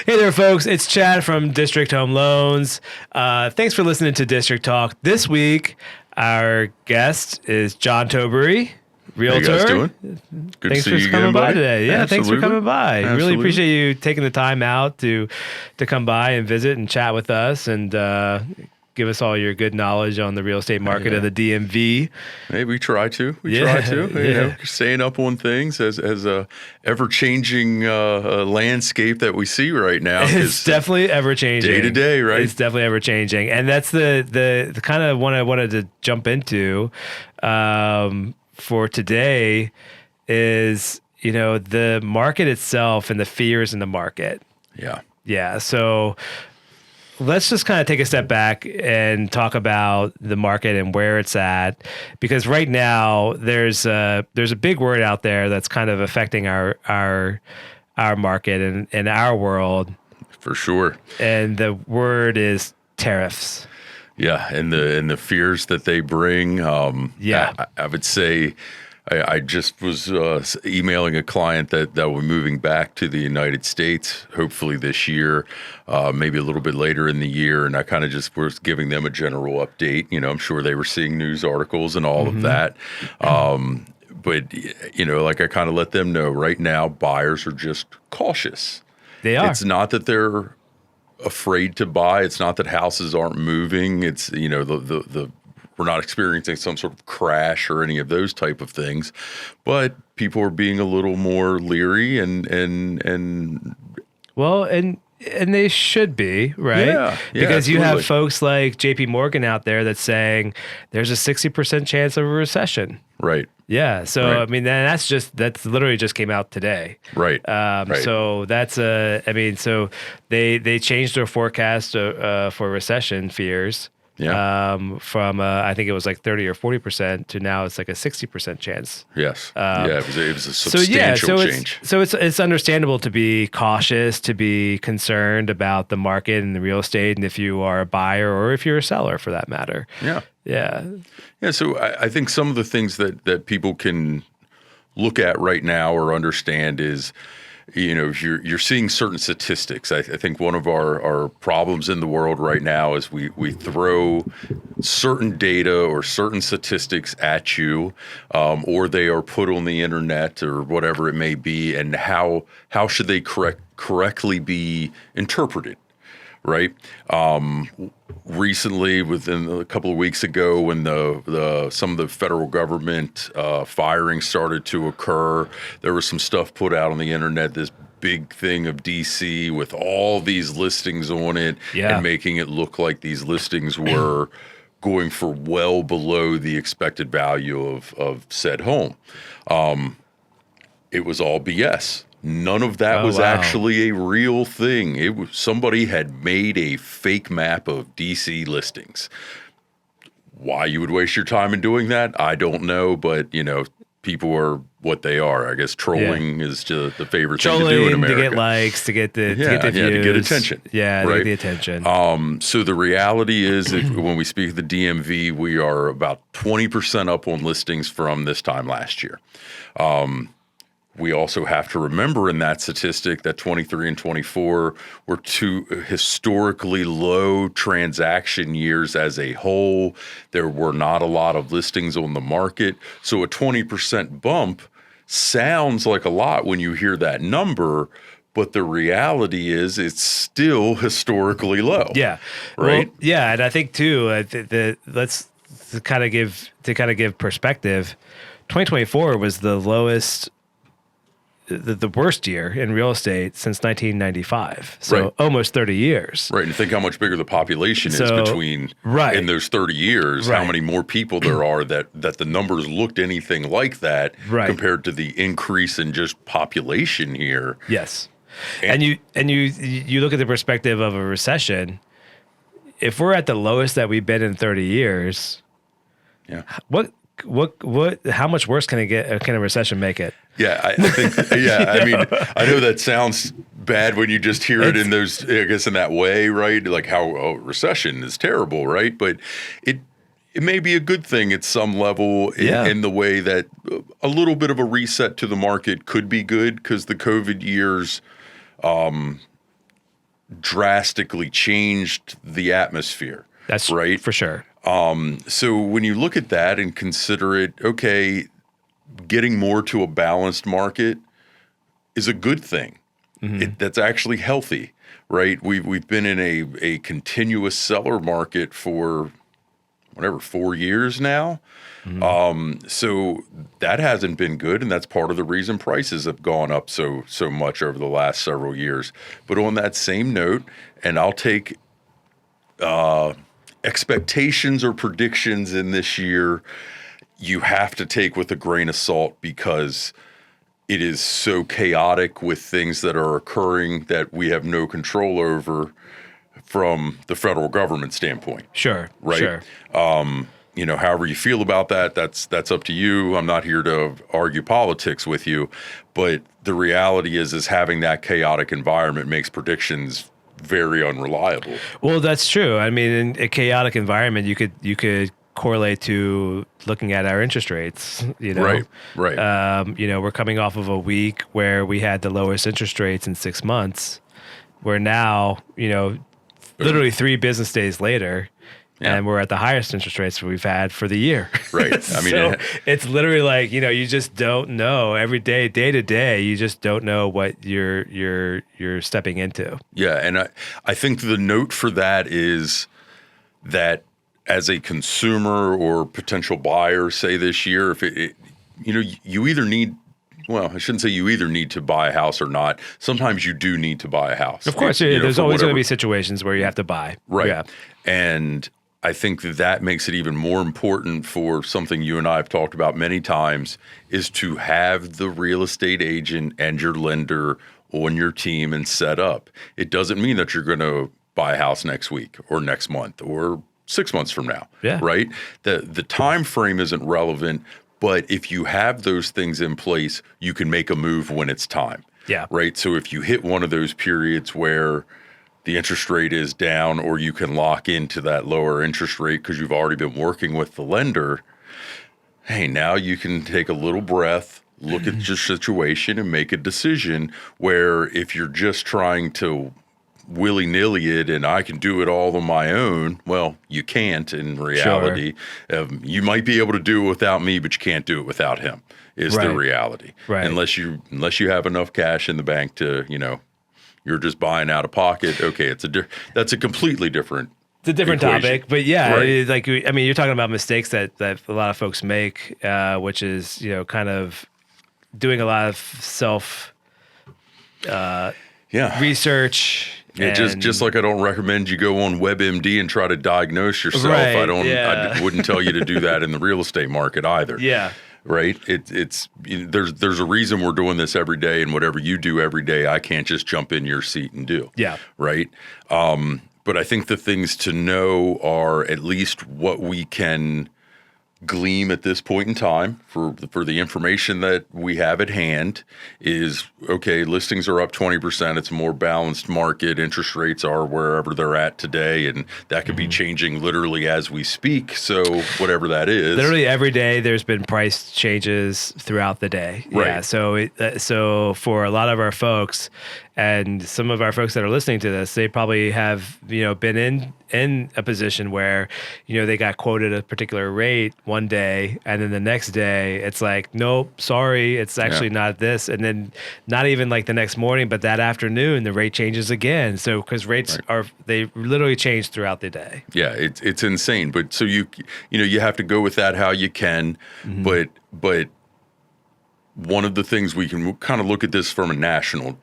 Hey there, folks. It's Chad from District Home Loans. Thanks for listening to District Talk. This week, our guest is John Tobury, realtor. How you guys doing? Good Thanks to see for you coming again, by buddy. today. Yeah, thanks for coming by. Really Absolutely. appreciate you taking the time out to come by and visit and chat with us and give us all your good knowledge on the real estate market of the DMV. Hey, we try to. You Yeah. know, staying up on things as a ever-changing landscape that we see right now. It's definitely ever changing. Day to day, right? It's definitely ever changing, and that's the kind of one I wanted to jump into for today is the market itself and the fears in the market. Yeah. So let's just kind of take a step back and talk about the market and where it's at, because right now there's a big word out there that's kind of affecting our market and our world. For sure. And the word is tariffs. Yeah, and the fears that they bring. I would say I just was emailing a client that we're moving back to the United States, hopefully this year, maybe a little bit later in the year. And I kind of just was giving them a general update. I'm sure they were seeing news articles and all of that. But, like I kind of let them know right now, buyers are just cautious. They are. It's not that they're afraid to buy. It's not that houses aren't moving. It's, we're not experiencing some sort of crash or any of those type of things, but people are being a little more leery and they should be, right? Yeah, because you have absolutely. folks like JP Morgan out there that's saying there's a 60% chance of a recession. right. Yeah. So, Right. I mean, that's literally just came out today. Right. So that's so they changed their forecast for recession fears. Yeah. From I think it was like 30 or 40% to now it's like a 60% chance. Yes. It was a substantial change. It's understandable to be cautious, to be concerned about the market and the real estate, and if you are a buyer or if you're a seller for that matter. Yeah. Yeah. Yeah. So I think some of the things that people can look at right now or understand is, if you're seeing certain statistics. I think one of our problems in the world right now is we throw certain data or certain statistics at you, or they are put on the internet or whatever it may be, and how should they correctly be interpreted? Right. Recently, within a couple of weeks ago, when some of the federal government firings started to occur, there was some stuff put out on the internet. This big thing of DC with all these listings on it, and making it look like these listings were going for well below the expected value of said home. It was all BS. None of that was actually a real thing. Somebody had made a fake map of DC listings. Why you would waste your time in doing that, I don't know. But people are what they are. I guess trolling is the favorite thing to do in America. To get likes, to get the views. to get attention. Yeah, right? to get the attention. So the reality is, when we speak of the DMV, we are about 20% up on listings from this time last year. We also have to remember in that statistic that 23 and 24 were two historically low transaction years as a whole. There were not a lot of listings on the market. So a 20% bump sounds like a lot when you hear that number, but the reality is it's still historically low. Yeah. Right? Well, yeah, and I think too, let's kind of give perspective. 2024 was the lowest, the worst year in real estate since 1995. So almost 30 years. Right. And think how much bigger the population is between in those 30 years, how many more people there are that the numbers looked anything like that compared to the increase in just population here. Yes. And you look at the perspective of a recession. If we're at the lowest that we've been in 30 years, how much worse can a recession make it? Yeah, I think. I mean, I know that sounds bad when you just hear it in those, I guess, in that way, right? Like how recession is terrible, right? But it may be a good thing at some level in the way that a little bit of a reset to the market could be good, because the COVID years drastically changed the atmosphere. That's right. for sure. So when you look at that and consider it, okay, getting more to a balanced market is a good thing. That's actually healthy, right? We've been in a continuous seller market for 4 years now. So that hasn't been good, and that's part of the reason prices have gone up so much over the last several years. But on that same note, and I'll take expectations or predictions in this year, you have to take with a grain of salt because it is so chaotic with things that are occurring that we have no control over from the federal government standpoint. Sure. Right. Sure. However you feel about that, that's up to you. I'm not here to argue politics with you, but the reality is having that chaotic environment makes predictions very unreliable. Well, that's true. I mean, in a chaotic environment, you could correlate to looking at our interest rates. Right. We're coming off of a week where we had the lowest interest rates in 6 months. We're now, literally 3 business days later. Yeah. And we're at the highest interest rates we've had for the year. Right. I mean, so it's literally like, you just don't know every day to day. You just don't know what you're stepping into. Yeah. And I think the note for that is that as a consumer or potential buyer, say this year, if you either need, well, I shouldn't say you either need to buy a house or not. Sometimes you do need to buy a house. Of course, there's always going to be situations where you have to buy. Right. Yeah. And I think that makes it even more important for something you and I have talked about many times is to have the real estate agent and your lender on your team and set up. It doesn't mean that you're going to buy a house next week or next month or 6 months from now. Yeah. Right. The time frame isn't relevant, but if you have those things in place, you can make a move when it's time. Yeah. Right. So if you hit one of those periods where the interest rate is down, or you can lock into that lower interest rate because you've already been working with the lender, hey, now you can take a little breath, look at your situation and make a decision where if you're just trying to willy-nilly it and I can do it all on my own, well, you can't in reality. Sure. You might be able to do it without me, but you can't do it without him is the reality. Right. Unless you have enough cash in the bank to, you're just buying out of pocket. Okay, that's a completely different. It's a different equation. topic, but yeah, Right. You're talking about mistakes that a lot of folks make, which is kind of doing a lot of self research. Yeah, just like I don't recommend you go on WebMD and try to diagnose yourself. Right, I wouldn't tell you to do that in the real estate market either. Yeah. Right. There's a reason we're doing this every day, and whatever you do every day, I can't just jump in your seat and do. Yeah. Right. But I think the things to know are at least what we can glean at this point in time for the information that we have at hand is, okay, listings are up 20%. It's a more balanced market. Interest rates are wherever they're at today, and that could be changing literally as we speak. So whatever that is. Literally every day there's been price changes throughout the day. Right. Yeah. So for a lot of our folks, and some of our folks that are listening to this, they probably have, been in a position where, they got quoted a particular rate one day, and then the next day it's like, nope, sorry, it's actually not this. And then not even like the next morning, but that afternoon, the rate changes again. So, because rates they literally change throughout the day. Yeah, it's insane. But so you have to go with that how you can, but one of the things we can kind of look at this from a national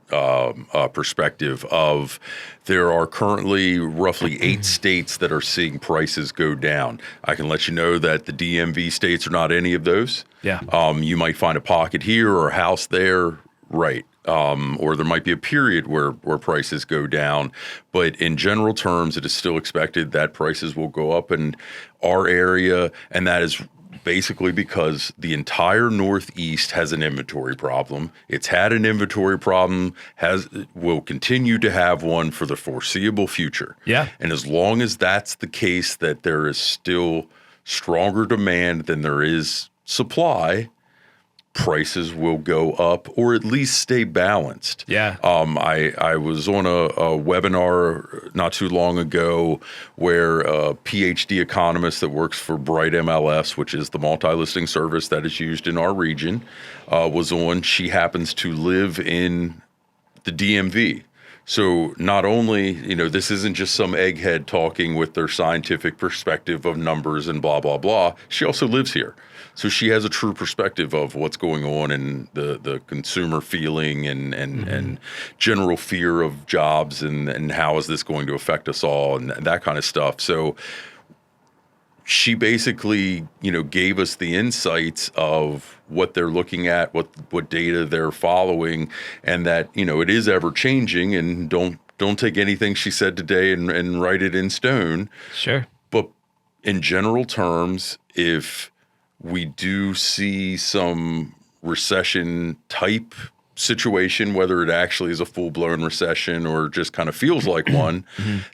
perspective of there are currently roughly 8 states that are seeing prices go down. I can let you know that the DMV states are not any of those. Yeah. You might find a pocket here or a house there. Right. Or there might be a period where prices go down. But in general terms, it is still expected that prices will go up in our area. And that is basically because the entire Northeast has an inventory problem. It's had an inventory problem, will continue to have one for the foreseeable future. Yeah. And as long as that's the case, that there is still stronger demand than there is supply, prices will go up or at least stay balanced. Yeah. I was on a webinar not too long ago where a PhD economist that works for Bright MLS, which is the multi-listing service that is used in our region, was on. She happens to live in the DMV. So not only, this isn't just some egghead talking with their scientific perspective of numbers and blah, blah, blah. She also lives here. So she has a true perspective of what's going on in the consumer feeling and general fear of jobs and how is this going to affect us all and that kind of stuff. So she basically, gave us the insights of what they're looking at, what data they're following, and that, it is ever changing, and don't take anything she said today and write it in stone. Sure. But in general terms, if we do see some recession type situation, whether it actually is a full-blown recession or just kind of feels like one,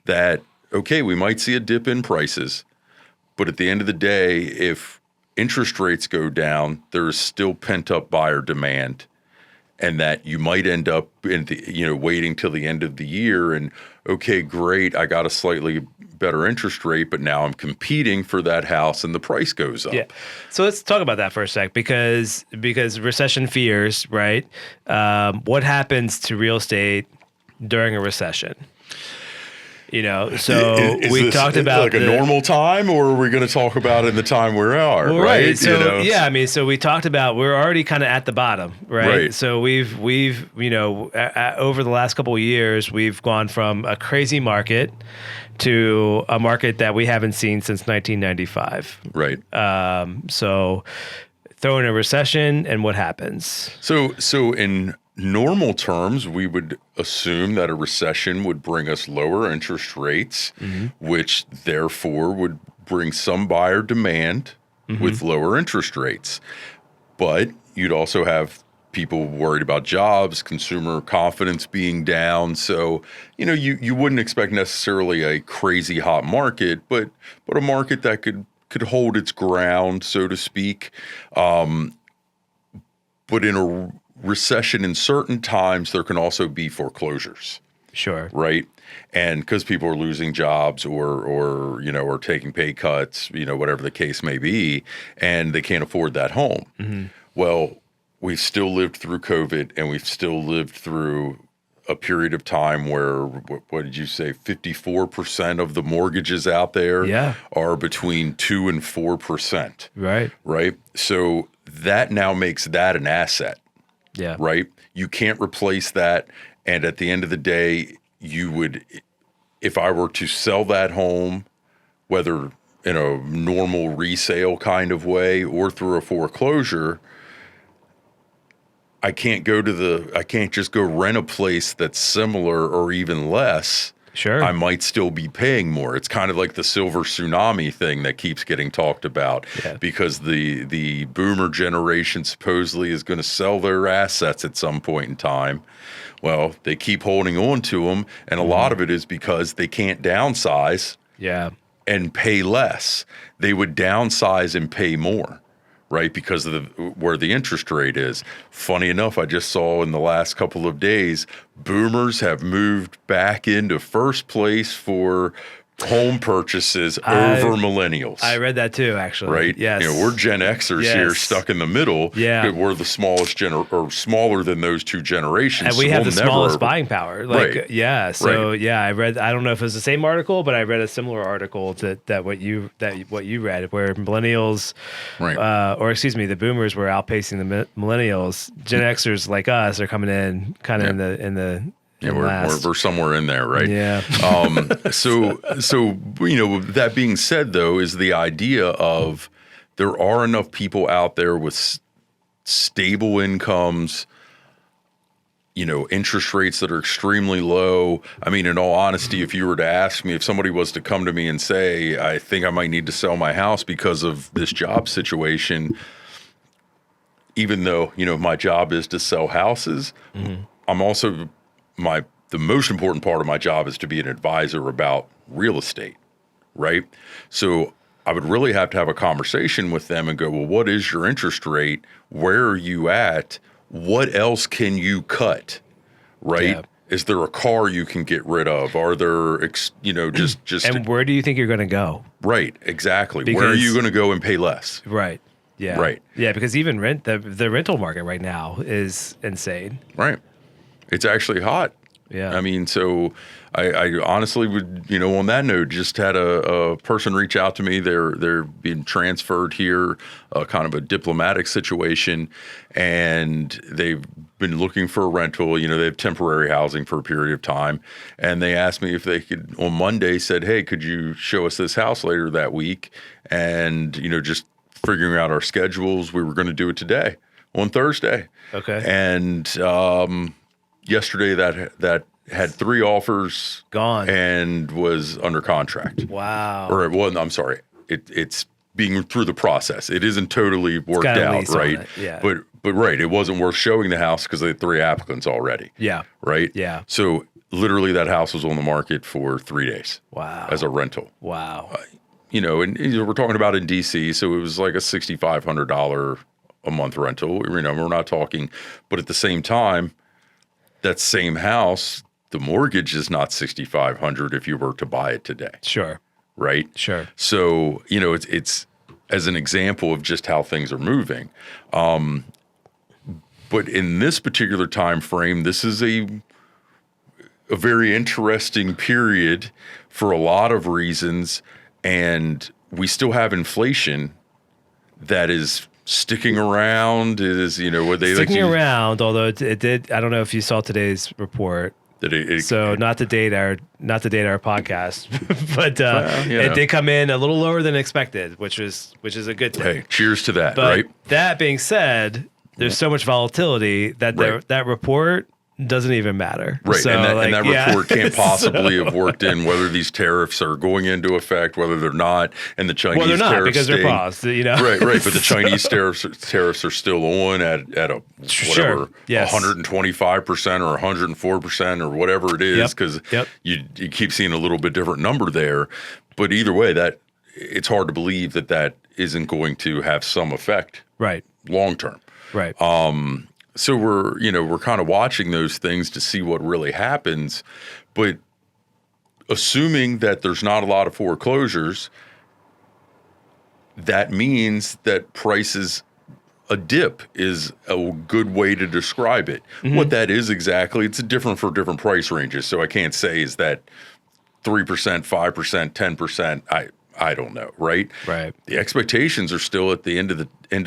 that, okay, we might see a dip in prices. But at the end of the day, if interest rates go down, there is still pent-up buyer demand, and that you might end up waiting till the end of the year and, okay, great, I got a slightly better interest rate, but now I'm competing for that house and the price goes up. Yeah. So let's talk about that for a sec, because recession fears, right? What happens to real estate during a recession? So we talked about like a normal time, or are we going to talk about in the time we are? Well, right. So so we talked about we're already kind of at the bottom, right? So we've over the last couple of years, we've gone from a crazy market to a market that we haven't seen since 1995. Right. So throw in a recession, and what happens? So in normal terms, we would assume that a recession would bring us lower interest rates, which therefore would bring some buyer demand with lower interest rates. But you'd also have people worried about jobs, consumer confidence being down. So, you wouldn't expect necessarily a crazy hot market, but a market that could hold its ground, so to speak. But in a recession, in certain times, there can also be foreclosures. Sure. Right. And because people are losing jobs or taking pay cuts, whatever the case may be, and they can't afford that home. Well, we've still lived through COVID, and we've still lived through a period of time where, what did you say, 54% of the mortgages out there are between 2 and 4%. Right. Right. So that now makes that an asset. Yeah. Right. You can't replace that. And at the end of the day, you would, if I were to sell that home, whether in a normal resale kind of way or through a foreclosure, I can't just go rent a place that's similar or even less. Sure. I might still be paying more. It's kind of like the silver tsunami thing that keeps getting talked about because the boomer generation supposedly is going to sell their assets at some point in time. Well, they keep holding on to them, and a lot of it is because they can't downsize and pay less. They would downsize and pay more. Right, because of where the interest rate is. Funny enough, I just saw in the last couple of days, boomers have moved back into first place for home purchases over millennials. I read that too, actually. Right? Yes. We're Gen Xers here stuck in the middle. Yeah. We're the smallest or smaller than those two generations. And we have the smallest buying power. Right. Yeah. So I read, I don't know if it was the same article, but I read a similar article to what you read, where millennials, the boomers were outpacing the millennials. Gen Xers like us are coming in kind of in the we're somewhere in there, right? Yeah. So that being said, though, is the idea of there are enough people out there with stable incomes, interest rates that are extremely low. I mean, in all honesty, if you were to ask me, if somebody was to come to me and say, I think I might need to sell my house because of this job situation, even though, my job is to sell houses, I'm also the most important part of my job is to be an advisor about real estate, right? So I would really have to have a conversation with them and go, well, what is your interest rate? Where are you at? What else can you cut? Right? Yeah. Is there a car you can get rid of? Are there, just And where do you think you're going to go? right? Exactly. Where are Because- you going to go and pay less? Right. Yeah. Right. Yeah, because even the rental market right now is insane. Right. It's actually hot. Yeah. I mean, so I honestly would, on that note, just had a person reach out to me. They're being transferred here, kind of a diplomatic situation, and they've been looking for a rental. They have temporary housing for a period of time, and they asked me if they could, on Monday, said, hey, could you show us this house later that week? And, just figuring out our schedules, we were going to do it today on Thursday. Okay. And yesterday that had 3 offers Gone. and was under contract. Wow. Or well, I'm sorry, it's being through the process. It isn't totally worked got a out, lease on right? it, yeah. But right, it wasn't worth showing the house because they had 3 applicants already. Yeah. Right. Yeah. So literally, that house was on the market for 3 days Wow. as a rental. Wow. And we're talking about in DC, so it was like a $6,500 a month rental. We're not talking, but at the same time, that same house, the mortgage is not $6,500 if you were to buy it today, Sure. right? Sure. So it's as an example of just how things are moving. But in this particular time frame, this is a very interesting period for a lot of reasons, and we still have inflation that is sticking around. It is, what they Sticking like to, around, although it did. I don't know if you saw today's report. that it So not to date our podcast, but you it know. did come in a little lower than expected, which is a good thing. hey, cheers to that, But right? that being said, there's so much volatility that Right. that report doesn't even matter. Right, So, and that yeah. report can't possibly have worked in whether these tariffs are going into effect, whether they're not, and the Chinese Well, they're not tariffs because they're staying- paused. Right. But the Chinese tariffs are still on at a Sure, whatever, yes. 125% or 104% or whatever it is, Yep, because yep. you keep seeing a little bit different number there. But either way, that it's hard to believe that isn't going to have some effect Right. long term. Right. So we're kind of watching those things to see what really happens, but assuming that there's not a lot of foreclosures, that means that prices, a dip is a good way to describe it. Mm-hmm. What that is exactly, it's different for different price ranges. So I can't say is that 3%, 5%, 10%. I don't know, right? Right. The expectations are still at the end of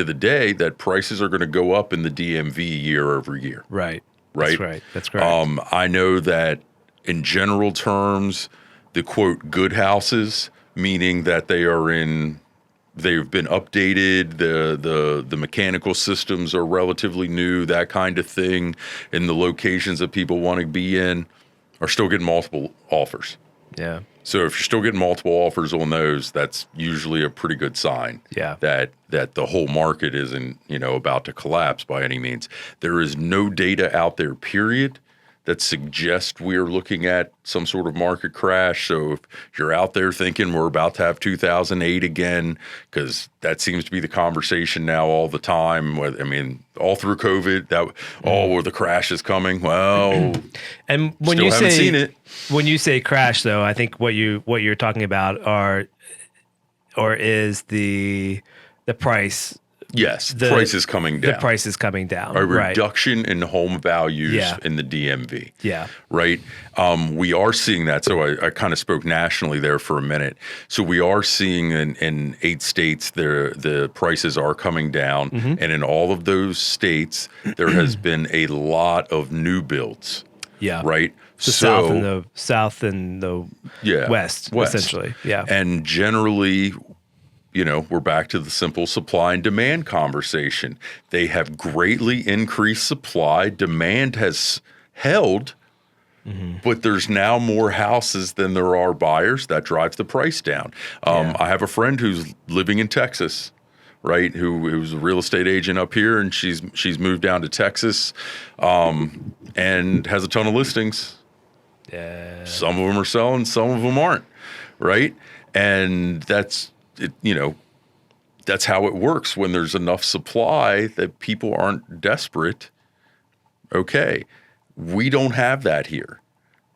the day that prices are going to go up in the DMV year over year. Right. Right. That's right. That's correct. I know that in general terms, the quote good houses, meaning that they've been updated, the mechanical systems are relatively new, that kind of thing, and the locations that people want to be in are still getting multiple offers. Yeah. So if you're still getting multiple offers on those, that's usually a pretty good sign. Yeah. That the whole market isn't, about to collapse by any means. There is no data out there, period, that suggests we're looking at some sort of market crash. So if you're out there thinking we're about to have 2008 again, because that seems to be the conversation now all the time. All through COVID, where the crash is coming. Well, And when still you haven't say seen it. when you say crash, though, I think what you're talking about is the price. Yes, The price is coming down. The price is coming down. A Right. reduction in home values Yeah. in the DMV. Yeah. Right. We are seeing that. So I kind of spoke nationally there for a minute. So we are seeing in 8 states the prices are coming down. Mm-hmm. And in all of those states, there has been a lot of new builds. Yeah. Right. The south and the west, essentially. Yeah. And generally, we're back to the simple supply and demand conversation. They have greatly increased supply. Demand has held, but there's now more houses than there are buyers. That drives the price down. I have a friend who's living in Texas, right, who's a real estate agent up here, and she's moved down to Texas and has a ton of listings. Yeah. Some of them are selling, some of them aren't, right? And that's that's how it works when there's enough supply that people aren't desperate. Okay. We don't have that here.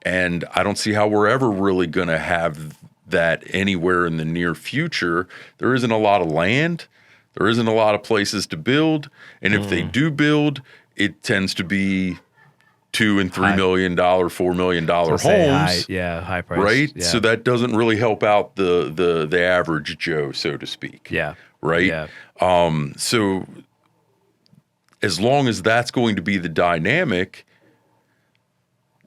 And I don't see how we're ever really going to have that anywhere in the near future. There isn't a lot of land. There isn't a lot of places to build. And if they do build, it tends to be $2 and $3 million, $4 million homes. High price. Right? Yeah. So that doesn't really help out the average Joe, so to speak. Yeah. Right? Yeah. So as long as that's going to be the dynamic,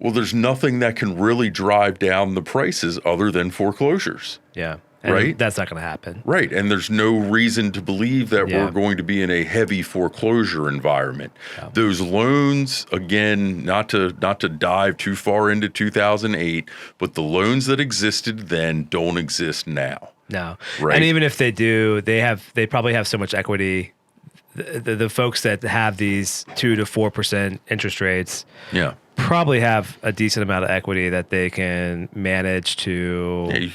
well, there's nothing that can really drive down the prices other than foreclosures. Yeah. And right? That's not going to happen. Right. And there's no reason to believe that we're going to be in a heavy foreclosure environment. Yeah. Those loans, again, not to dive too far into 2008, but the loans that existed then don't exist now. No. Right. And even if they do, they probably have so much equity. The folks that have these 2 to 4% interest rates, probably have a decent amount of equity that they can manage to.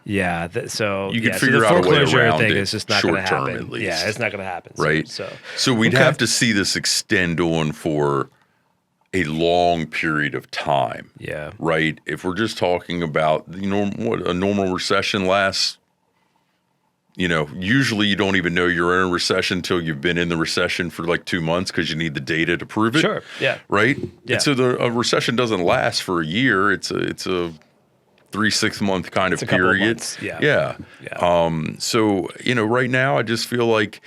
So you can figure out a way around thing it. Is just not going to happen. At least. Yeah, it's not going to happen. Right. So we'd have to see this extend on for a long period of time. Yeah. Right. If we're just talking about what a normal recession lasts. Usually you don't even know you're in a recession until you've been in the recession for like 2 months because you need the data to prove it. Sure. Yeah. Right. Yeah. And so a recession doesn't last for a year. It's a 3-6 month kind of period. Yeah. So, right now I just feel like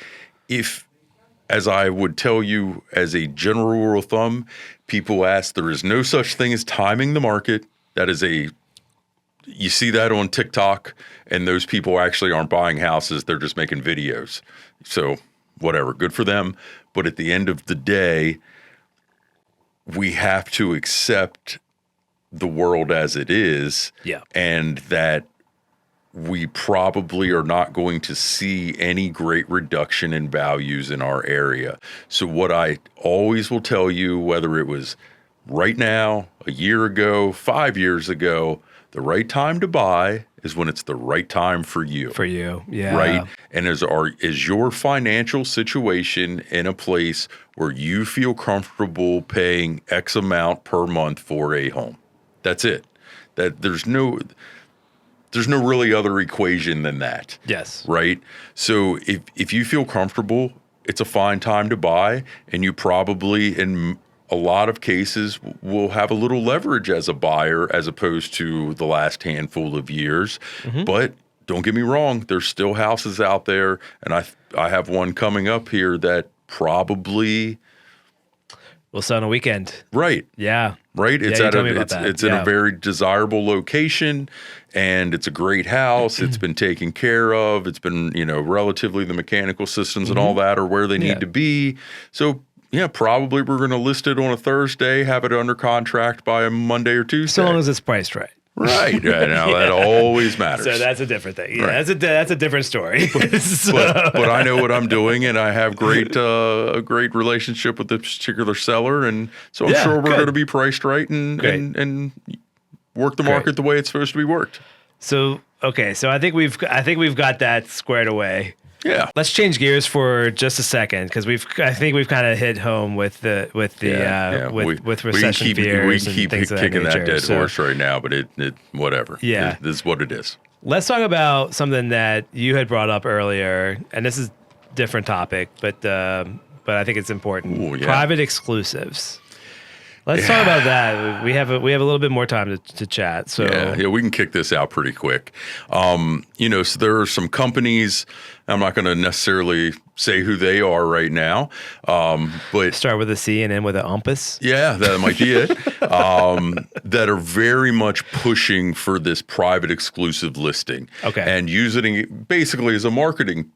as I would tell you as a general rule of thumb, people ask, there is no such thing as timing the market. That is you see that on TikTok, and those people actually aren't buying houses. They're just making videos. So whatever, good for them. But at the end of the day, we have to accept the world as it is. Yeah. And that we probably are not going to see any great reduction in values in our area. So what I always will tell you, whether it was right now, a year ago, 5 years ago, the right time to buy is when it's the right time for you. For you, yeah. Right? And is your financial situation in a place where you feel comfortable paying X amount per month for a home? That's it. That there's no really other equation than that. Yes. Right? So if you feel comfortable, it's a fine time to buy, and you probably in a lot of cases will have a little leverage as a buyer as opposed to the last handful of years. Mm-hmm. But don't get me wrong, there's still houses out there, and I have one coming up here that probably will sell on a weekend. Right. Yeah. Right. It's it's in a very desirable location, and it's a great house. It's been taken care of. It's been, relatively the mechanical systems and all that are where they need to be. So probably we're going to list it on a Thursday, have it under contract by a Monday or Tuesday. So long as it's priced right. Right. Now that always matters. So that's a different thing. Yeah, right. that's a different story. But I know what I'm doing, and I have a great relationship with this particular seller, and so I'm sure we're going to be priced right and work the market the way it's supposed to be worked. So I think we've got that squared away. Yeah. Let's change gears for just a second, because I think we've kind of hit home with recession fears. We keep kicking that dead horse right now, but it whatever. Yeah. This is what it is. Let's talk about something that you had brought up earlier, and this is a different topic, but I think it's important. Ooh, yeah. Private exclusives. Let's talk about that. We have a little bit more time to chat. So yeah, we can kick this out pretty quick. So there are some companies. I'm not going to necessarily say who they are right now, but start with a C and end with an umpus. Yeah, that might be it. That are very much pushing for this private exclusive listing. Okay, and using it basically as a marketing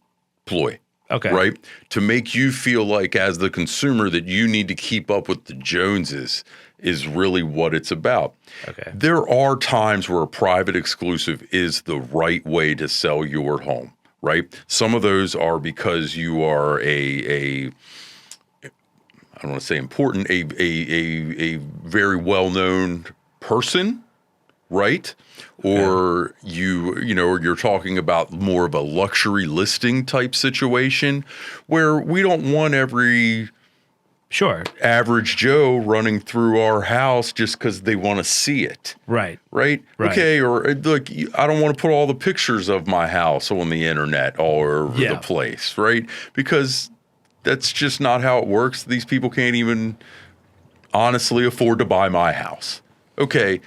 ploy. Okay. Right? To make you feel like, as the consumer, that you need to keep up with the Joneses is really what it's about. Okay. There are times where a private exclusive is the right way to sell your home, right? Some of those are because you are I don't want to say important, a very well-known person, right? Or or you're talking about more of a luxury listing type situation where we don't want every Sure. average Joe running through our house just because they want to see it. Right. Right? Okay. Or like, I don't want to put all the pictures of my house on the internet all over the place. Right? Because that's just not how it works. These people can't even honestly afford to buy my house. Okay.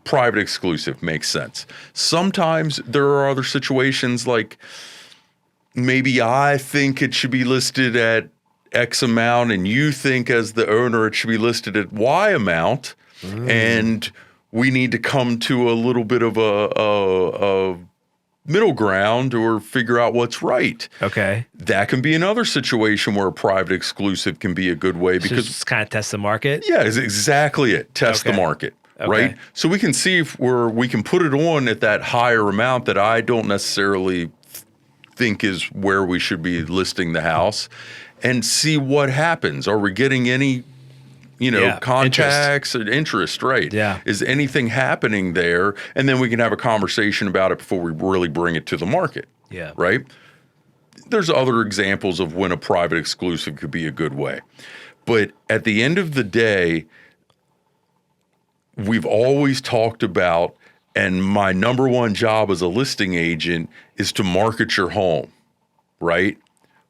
Private exclusive makes sense. Sometimes there are other situations like maybe I think it should be listed at X amount and you think as the owner it should be listed at Y amount, and we need to come to a little bit of a middle ground or figure out what's right. Okay. That can be another situation where a private exclusive can be a good way because just kind of test the market. Yeah, is exactly it. Test the market. Okay. Right? So we can see if we can put it on at that higher amount that I don't necessarily think is where we should be listing the house and see what happens. Are we getting any, contacts or interest, right? Yeah. Is anything happening there? And then we can have a conversation about it before we really bring it to the market. Yeah. Right? There's other examples of when a private exclusive could be a good way. But at the end of the day, we've always talked about, and my number one job as a listing agent is to market your home, right?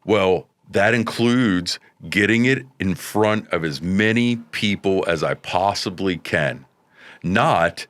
Well, that includes getting it in front of as many people as I possibly can, not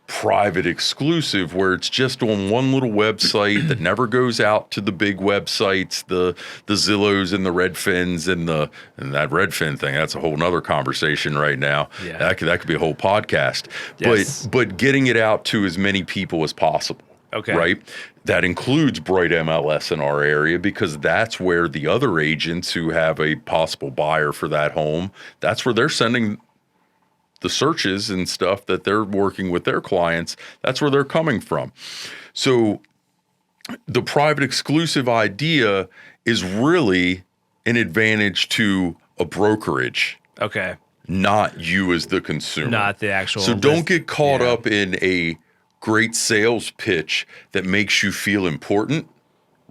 private exclusive where it's just on one little website that never goes out to the big websites, the Zillows and the Redfins and that Redfin thing. That's a whole nother conversation right now. Yeah. That could be a whole podcast. Yes. But getting it out to as many people as possible. Okay. Right? That includes Bright MLS in our area because that's where the other agents who have a possible buyer for that home, that's where they're sending the searches and stuff that they're working with their clients. That's where they're coming from. So the private exclusive idea is really an advantage to a brokerage. Okay. Not you as the consumer. Not the actual. So don't get caught up in a great sales pitch that makes you feel important,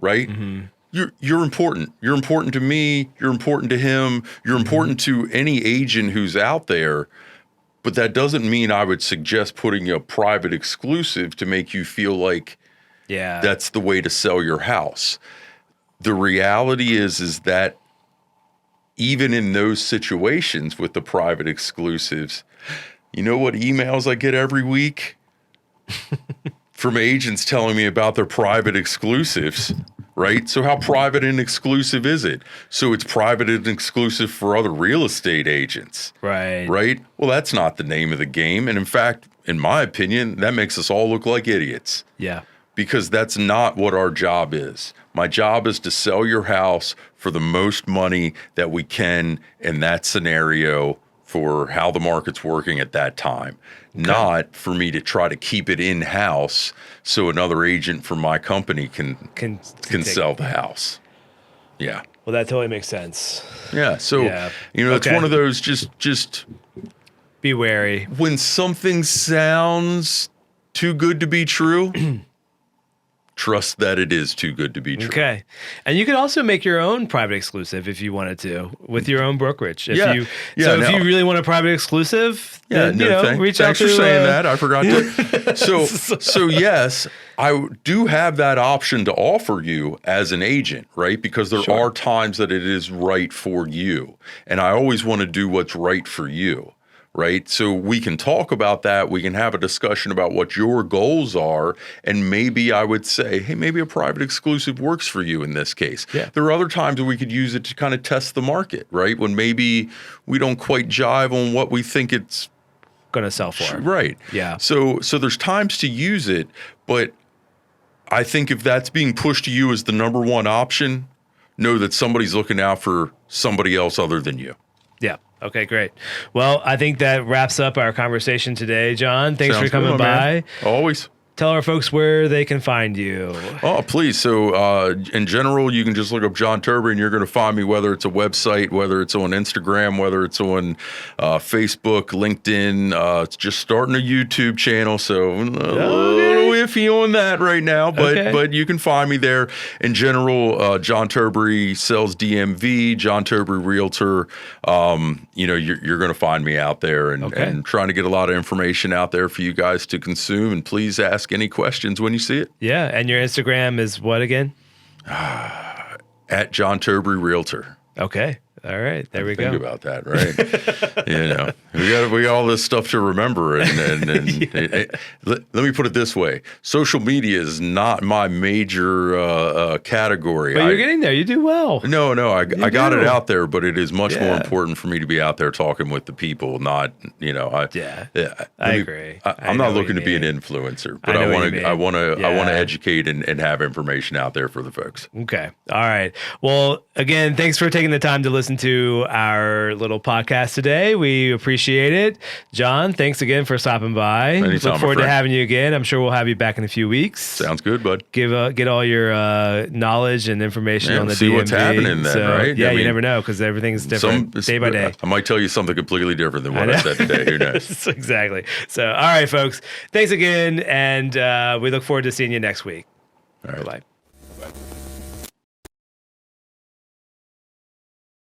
right? Mm-hmm. You're important. You're important to me. You're important to him. You're important to any agent who's out there. But that doesn't mean I would suggest putting a private exclusive to make you feel like that's the way to sell your house. The reality is that even in those situations with the private exclusives, you know what emails I get every week? From agents telling me about their private exclusives, right? So how private and exclusive is it? So it's private and exclusive for other real estate agents. Right. Right? Well, that's not the name of the game. And in fact, in my opinion, that makes us all look like idiots. Yeah. Because that's not what our job is. My job is to sell your house for the most money that we can in that scenario for how the market's working at that time. Okay. Not for me to try to keep it in-house so another agent from my company can sell the house. Yeah. Well, that totally makes sense. Yeah. So, it's one of those just be wary. When something sounds too good to be true, trust that it is too good to be true. Okay. And you could also make your own private exclusive if you wanted to with your own brokerage. If you really want a private exclusive, then, reach out to... Thanks for saying that. I forgot to... So yes, I do have that option to offer you as an agent, right? Because there are times that it is right for you. And I always want to do what's right for you. Right? So we can talk about that. We can have a discussion about what your goals are. And maybe I would say, hey, maybe a private exclusive works for you in this case. Yeah. There are other times that we could use it to kind of test the market, right? When maybe we don't quite jive on what we think it's going to sell for. Right. Yeah. So there's times to use it, but I think if that's being pushed to you as the number one option, know that somebody's looking out for somebody else other than you. Yeah. Okay, great. Well, I think that wraps up our conversation today, John. Thanks for coming by. Always. tell our folks where they can find you. Oh, please. So in general, you can just look up John Turby and you're going to find me, whether it's a website, whether it's on Instagram, whether it's on Facebook, LinkedIn. It's just starting a YouTube channel. So a little iffy on that right now, but you can find me there. In general, John Turby sells DMV, John Turby Realtor. You're going to find me out there and trying to get a lot of information out there for you guys to consume. And please ask any questions when you see it. Yeah. And your Instagram is what again? At John Turby Realtor. Okay. All right. There we go. Think about that, right? we got all this stuff to remember. And let me put it this way. Social media is not my major category. But you're getting there. You do well. No, I got it out there, but it is much more important for me to be out there talking with the people, not, I agree. I'm not looking to be an influencer, but I want to educate and have information out there for the folks. Okay. All right. Well, again, thanks for taking the time to listen to our little podcast today. We appreciate it. John, thanks again for stopping by. Anytime, Look forward to having you again. I'm sure we'll have you back in a few weeks. Sounds good, bud. Get all your knowledge and information on the see DMV. What's happening then, right? Yeah, you never know because everything's different day by day. I might tell you something completely different than what I said today. Who knows? Exactly. So, all right, folks. Thanks again, and we look forward to seeing you next week. All right. Bye.